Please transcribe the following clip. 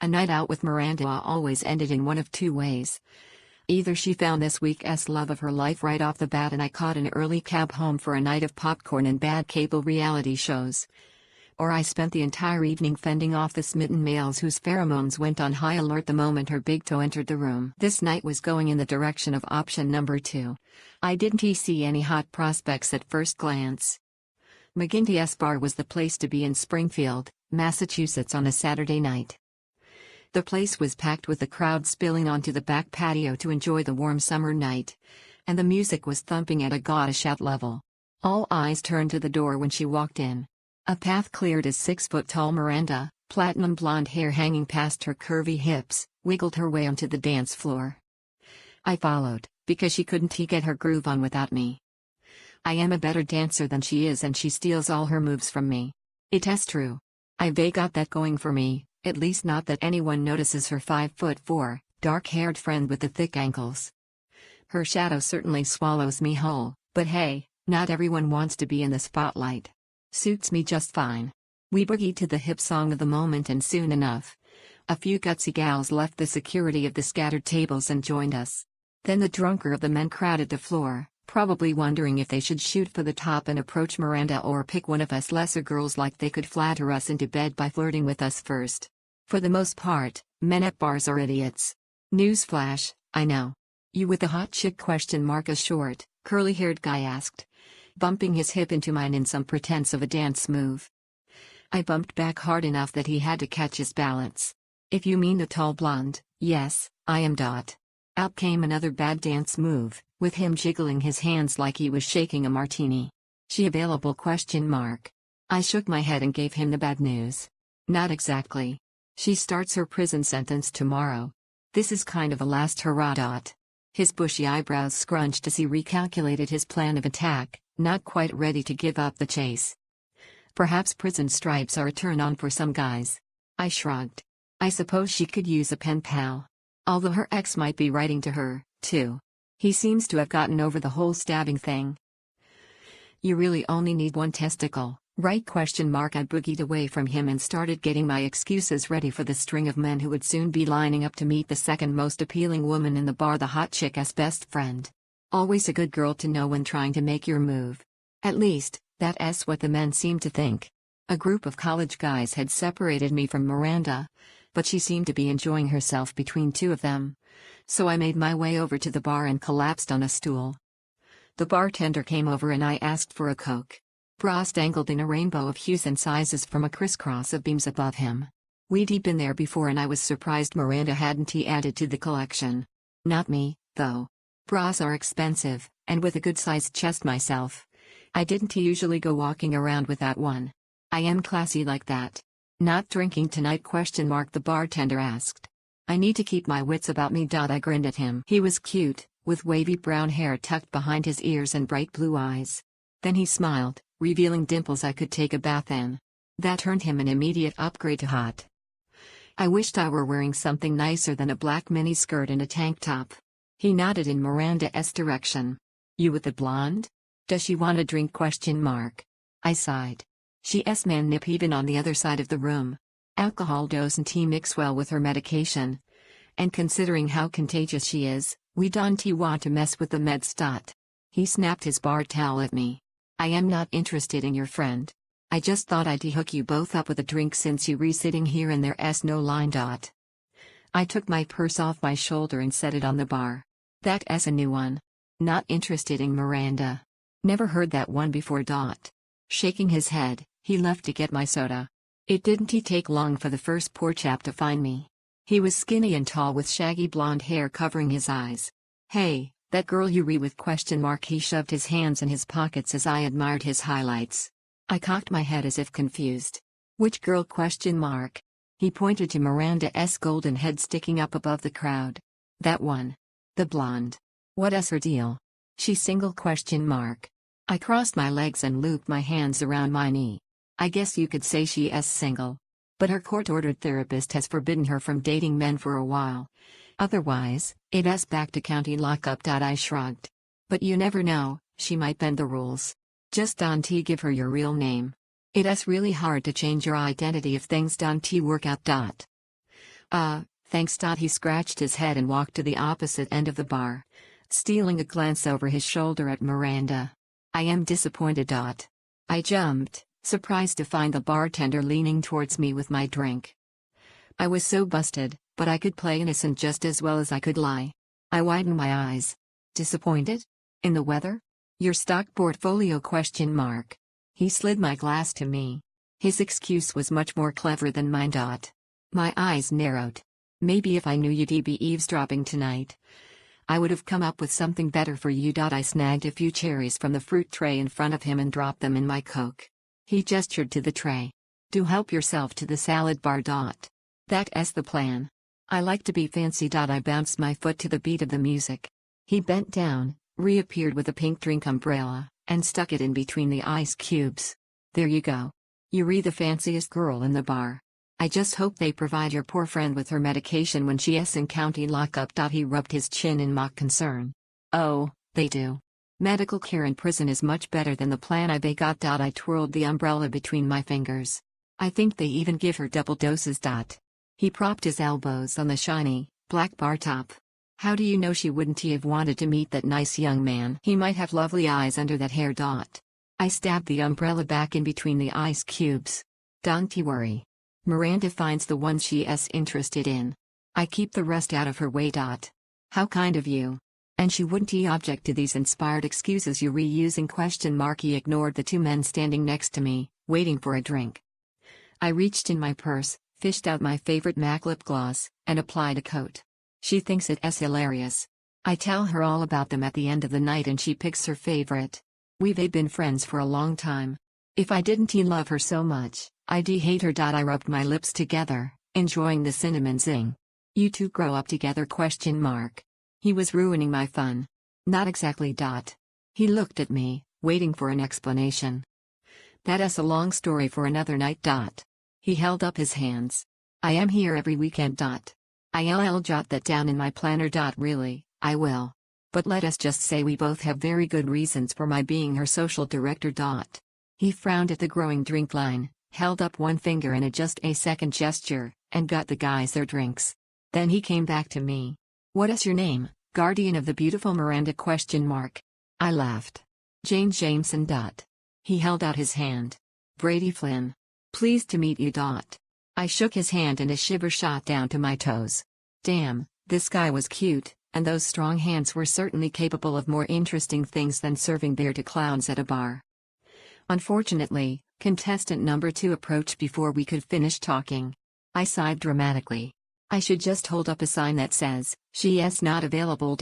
A night out with Miranda always ended in one of two ways. Either she found this week's love of her life right off the bat and I caught an early cab home for a night of popcorn and bad cable reality shows. Or I spent the entire evening fending off the smitten males whose pheromones went on high alert the moment her big toe entered the room. This night was going in the direction of option number 2. I didn't see any hot prospects at first glance. McGinty's Bar was the place to be in Springfield, Massachusetts on a Saturday night. The place was packed with the crowd spilling onto the back patio to enjoy the warm summer night, and the music was thumping at a gaudy-shout level. All eyes turned to the door when she walked in. A path cleared as 6-foot-tall Miranda, platinum blonde hair hanging past her curvy hips, wiggled her way onto the dance floor. I followed, because she couldn't get her groove on without me. I am a better dancer than she is and she steals all her moves from me. It's true. I've got that going for me, at least not that anyone notices her 5'4", dark-haired friend with the thick ankles. Her shadow certainly swallows me whole, but hey, not everyone wants to be in the spotlight. Suits me just fine. We boogied to the hip song of the moment and soon enough, a few gutsy gals left the security of the scattered tables and joined us. Then the drunker of the men crowded the floor, probably wondering if they should shoot for the top and approach Miranda or pick one of us lesser girls like they could flatter us into bed by flirting with us first. For the most part, men at bars are idiots. Newsflash, I know. You with the hot chick ? A short, curly-haired guy asked, bumping his hip into mine in some pretense of a dance move. I bumped back hard enough that he had to catch his balance. If you mean the tall blonde, yes, I am . Out came another bad dance move, with him jiggling his hands like he was shaking a martini. She available ? I shook my head and gave him the bad news. Not exactly. She starts her prison sentence tomorrow. This is kind of a last hurrah. His bushy eyebrows scrunched as he recalculated his plan of attack, not quite ready to give up the chase. Perhaps prison stripes are a turn-on for some guys. I shrugged. I suppose she could use a pen pal. Although her ex might be writing to her, too. He seems to have gotten over the whole stabbing thing. You really only need one testicle, right? I boogied away from him and started getting my excuses ready for the string of men who would soon be lining up to meet the second most appealing woman in the bar, the hot chick's best friend. Always a good girl to know when trying to make your move. At least, that's what the men seemed to think. A group of college guys had separated me from Miranda, but she seemed to be enjoying herself between two of them. So I made my way over to the bar and collapsed on a stool. The bartender came over and I asked for a Coke. Bras dangled in a rainbow of hues and sizes from a crisscross of beams above him. We'd been there before and I was surprised Miranda hadn't added to the collection. Not me, though. Bras are expensive, and with a good-sized chest myself, I didn't usually go walking around without one. I am classy like that. Not drinking tonight ? The bartender asked. I need to keep my wits about me. I grinned at him. He was cute, with wavy brown hair tucked behind his ears and bright blue eyes. Then he smiled, revealing dimples I could take a bath in. That earned him an immediate upgrade to hot. I wished I were wearing something nicer than a black miniskirt and a tank top. He nodded in Miranda's direction. You with the blonde? Does she want a drink ? I sighed. She's man nip even on the other side of the room. Alcohol doesn't mix well with her medication. And considering how contagious she is, we don't want to mess with the meds. He snapped his bar towel at me. I am not interested in your friend. I just thought I'd hook you both up with a drink since you re-sitting here and there's no line. I took my purse off my shoulder and set it on the bar. That's a new one. Not interested in Miranda. Never heard that one before. Shaking his head, he left to get my soda. It didn't take long for the first poor chap to find me. He was skinny and tall with shaggy blonde hair covering his eyes. Hey, that girl you with ? He shoved his hands in his pockets as I admired his highlights. I cocked my head as if confused. Which girl ? He pointed to Miranda's golden head sticking up above the crowd. That one. The blonde. What's her deal? She single ? I crossed my legs and looped my hands around my knee. I guess you could say she's single. But her court-ordered therapist has forbidden her from dating men for a while. Otherwise, it's back to county lockup. I shrugged. But you never know, she might bend the rules. Just don't give her your real name. It's really hard to change your identity if things don't work out. Thanks. He scratched his head and walked to the opposite end of the bar, stealing a glance over his shoulder at Miranda. I am disappointed. I jumped, surprised to find the bartender leaning towards me with my drink. I was so busted, but I could play innocent just as well as I could lie. I widened my eyes. Disappointed? In the weather? Your stock portfolio? He slid my glass to me. His excuse was much more clever than mine. My eyes narrowed. Maybe if I knew you'd be eavesdropping tonight, I would have come up with something better for you. I snagged a few cherries from the fruit tray in front of him and dropped them in my Coke. He gestured to the tray. Do help yourself to the salad bar. That's the plan. I like to be fancy. I bounced my foot to the beat of the music. He bent down, reappeared with a pink drink umbrella, and stuck it in between the ice cubes. There you go. You're the fanciest girl in the bar. I just hope they provide your poor friend with her medication when she's in county lockup. He rubbed his chin in mock concern. Oh, they do. Medical care in prison is much better than the plan I got. I twirled the umbrella between my fingers. I think they even give her double doses. He propped his elbows on the shiny, black bar top. How do you know she wouldn't have wanted to meet that nice young man? He might have lovely eyes under that hair. I stabbed the umbrella back in between the ice cubes. Don't you worry. Miranda finds the ones she's interested in. I keep the rest out of her way. How kind of you. And she wouldn't object to these inspired excuses you're reusing? He ignored the two men standing next to me, waiting for a drink. I reached in my purse, fished out my favorite MAC lip gloss, and applied a coat. She thinks it's hilarious. I tell her all about them at the end of the night and she picks her favorite. We've been friends for a long time. If I didn't love her so much, I'd hate her. I rubbed my lips together, enjoying the cinnamon zing. You two grow up together? He was ruining my fun. Not exactly. He looked at me, waiting for an explanation. That's a long story for another night. He held up his hands. I am here every weekend. I'll jot that down in my planner. Really, I will. But let us just say we both have very good reasons for my being her social director. He frowned at the growing drink line, held up one finger in a just a second gesture, and got the guys their drinks. Then he came back to me. What is your name, guardian of the beautiful Miranda? I laughed. Jane Jameson. He held out his hand. Brady Flynn. Pleased to meet you. I shook his hand and a shiver shot down to my toes. Damn, this guy was cute, and those strong hands were certainly capable of more interesting things than serving beer to clowns at a bar. Unfortunately, contestant number 2 approached before we could finish talking. I sighed dramatically. I should just hold up a sign that says, "She is not available."